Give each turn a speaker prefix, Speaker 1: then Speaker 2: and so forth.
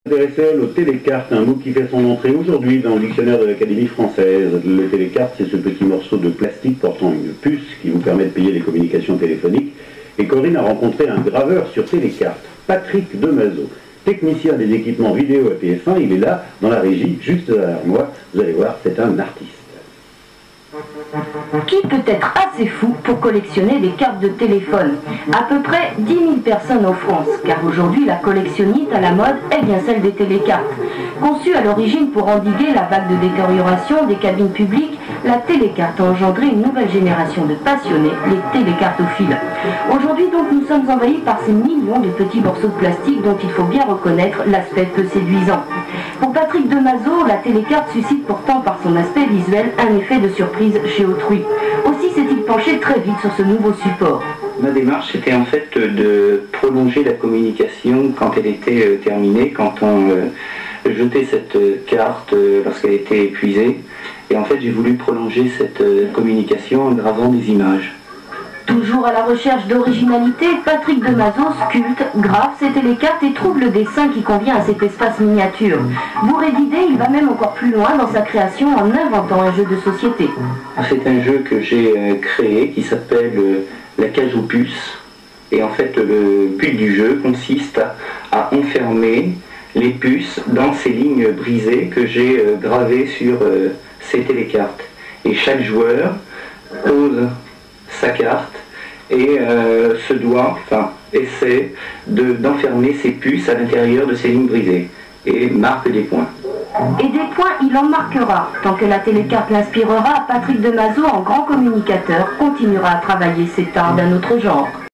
Speaker 1: Intéressé au télécarte, un mot qui fait son entrée aujourd'hui dans le dictionnaire de l'Académie française. Le télécarte, c'est ce petit morceau de plastique portant une puce qui vous permet de payer les communications téléphoniques. Et Corinne a rencontré un graveur sur télécarte, Patrick Demazo, technicien des équipements vidéo à TF1. Il est là, dans la régie, juste derrière moi. Vous allez voir, c'est un artiste.
Speaker 2: Qui peut être assez fou pour collectionner des cartes de téléphone? À peu près 10 000 personnes en France, car aujourd'hui la collectionnite à la mode est bien celle des télécartes. Conçue à l'origine pour endiguer la vague de détérioration des cabines publiques, la télécarte a engendré une nouvelle génération de passionnés, les télécartophiles. Aujourd'hui donc nous sommes envahis par ces millions de petits morceaux de plastique dont il faut bien reconnaître l'aspect peu séduisant. Pour Patrick Demazo, la télécarte suscite pourtant par son aspect visuel un effet de surprise chez autrui. Aussi s'est-il penché très vite sur ce nouveau support.
Speaker 3: Ma démarche était en fait de prolonger la communication quand elle était terminée, quand on jetait cette carte lorsqu'elle était épuisée. Et en fait j'ai voulu prolonger cette communication en gravant des images.
Speaker 2: Toujours à la recherche d'originalité, Patrick Demazo sculpte, grave ses télécartes et trouve le dessin qui convient à cet espace miniature. Bourré d'idées, il va même encore plus loin dans sa création en inventant un jeu de société.
Speaker 3: C'est un jeu que j'ai créé qui s'appelle la cage aux puces. Et en fait le but du jeu consiste à enfermer les puces dans ces lignes brisées que j'ai gravées sur ces télécartes. Et chaque joueur pose sa carte et essaie d'enfermer ses puces à l'intérieur de ces lignes brisées et marque des points.
Speaker 2: Et des points, il en marquera. Tant que la télécarte l'inspirera, Patrick Demazo, en grand communicateur, continuera à travailler cet art d'un autre genre.